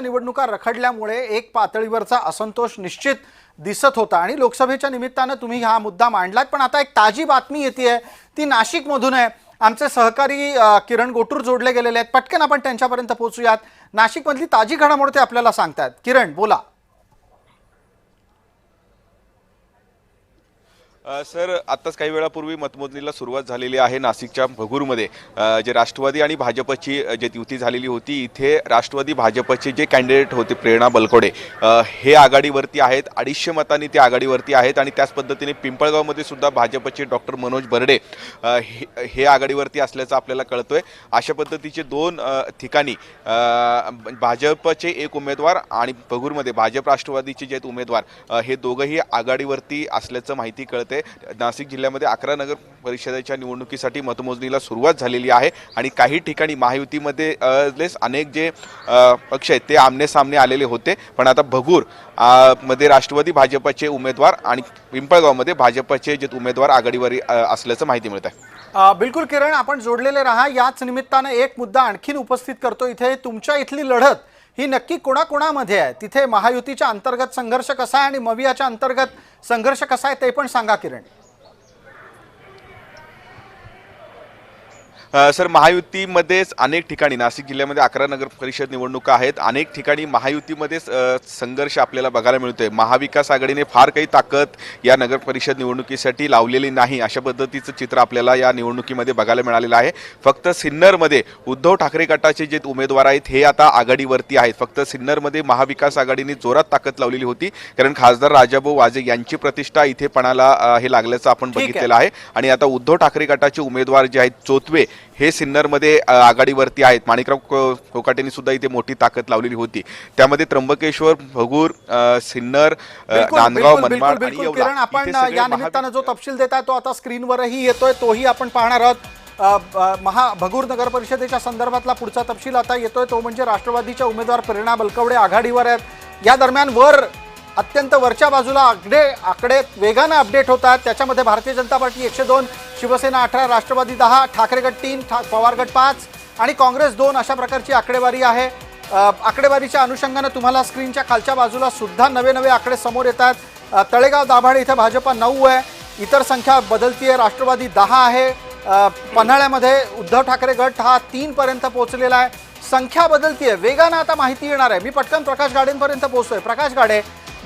निवडणुका रखडल्यामुळे एक पातळीवरचा असंतोष निश्चित दिसत होता आणि लोकसभेच्या निमित्तानं तुम्ही हा मुद्दा मांडलात। पण आता एक ताजी बातमी येते ती नाशिकमधून आहे। आमचे सहकारी किरण गोटूर जोडले गेलेले आहेत। पटकन आपण त्यांच्यापर्यंत पोहोचूयात। नाशिकमधली ताजी घडामोड ते आपल्याला सांगतात। किरण बोला। सर आत्ताच काही वेळापूर्वी मतमोजणीला सुरुवात झालेली आहे नाशिकच्या भगूरमध्ये। जे राष्ट्रवादी आणि भाजपची जे युती झालेली होती, इथे राष्ट्रवादी भाजपचे जे कॅन्डिडेट होते प्रेरणा बलकवडे हे आघाडीवरती आहेत। 250 मतांनी ते आघाडीवरती आहेत आणि त्याच पद्धतीने पिंपळगावमध्ये सुद्धा भाजपचे डॉक्टर मनोज बर्डे हे आघाडीवरती असल्याचं आपल्याला कळतोय। अशा पद्धतीचे दोन ठिकाणी भाजपचे एक उमेदवार आणि भगूरमध्ये भाजप राष्ट्रवादीचे जे उमेदवार हे दोघंही आघाडीवरती असल्याचं माहिती कळते। नाशिक जिल्ह्यामध्ये 11 नगर परिषदेच्या निवडणुकीसाठी मतमोजणीला सुरुवात झालेली आहे आणि काही ठिकाणी महायुतीमध्ये अनेक जे पक्ष आहेत ते आमने सामने आलेले होते। पण आता भगूर मध्ये राष्ट्रवादी भाजपचे उमेदवार आणि पिंपळगावमध्ये भाजपचे जे उमेदवार आघाडीवर असल्याचं माहिती मिळत आहे। बिलकुल किरण, आपण जोडलेले राहा। याच निमित्तानं एक मुद्दा आणखीन उपस्थित करतो। इथे तुमच्या इथली लढत ही नक्की कोणाकोणामध्ये आहे? तिथे महायुतीच्या अंतर्गत संघर्ष कसा आहे आणि मवियाच्या अंतर्गत संघर्ष कसा आहे ते पण सांगा किरण। सर महायुतीमध्येच अनेक ठिकाणी नाशिक जिल्ह्यामध्ये 11 नगर परिषद निवडणुका आहेत। अनेक ठिकाणी महायुतीमध्येच संघर्ष आपल्याला बघायला मिळतोय। महाविकास आघाडीने फार काही ताकद या नगर परिषद निवडणुकीसाठी लावलेली नाही, अशा पद्धतीचं चित्र आपल्याला या निवडणुकीमध्ये बघायला मिळालेलं आहे। फक्त सिन्नरमध्ये उद्धव ठाकरे गटाचे जे उमेदवार आहेत हे आता आघाडीवरती आहेत। फक्त सिन्नरमध्ये महाविकास आघाडीने जोरात ताकद लावलेली होती, कारण खासदार राजाभाऊ वाजे यांची प्रतिष्ठा इथे पणाला हे लागल्याचं आपण बघितलेलं आहे। आणि आता उद्धव ठाकरे गटाचे उमेदवार जे आहेत चोतवे हे सिन्नरमध्ये आघाडीवरती आहेत। माणिकराव कोकाटेंनी सुद्धा इथे मोठी ताकद लावलेली होती। त्यामध्ये त्र्यंबकेश्वर, भगूर, सिन्नर, नांदगाव, मनमाड आणि येवला। आपण या निमित्तानं जो तपशील देताय तो आता स्क्रीनवरही येतोय, तोही आपण पाहणार आहोत। भगूर नगर परिषदेच्या संदर्भातला पुढचा तपशील आता येतोय, तो म्हणजे राष्ट्रवादीच्या उमेदवार प्रेरणा बलकवडे आघाडीवर आहेत। या दरम्यान अत्यंत वरच्या बाजूला आकडे वेगाने अपडेट होतात। त्याच्यामध्ये भारतीय जनता पार्टी 102, शिवसेना 18, राष्ट्रवादी 10, ठाकरे गट 3, पवार गट 5 आणि काँग्रेस 2 अशा प्रकारची आकडेवारी आहे। आकडेवारीच्या अनुषंगाने तुम्हाला स्क्रीनच्या खालच्या बाजूला सुद्धा नवे आकडे समोर येतात। तळेगाव दाभाडे इथे भाजपा 9 आहे, इतर संख्या बदलतीये। राष्ट्रवादी 10 आहे। पन्हाळ्यामध्ये उद्धव ठाकरे गट हा 3 पर्यंत पोहोचलेला आहे। संख्या बदलतीये, वेगाने आता माहिती येणार आहे। मी पटकन प्रकाश गाडेंपर्यंत पोहोचतोय। प्रकाश गाडे,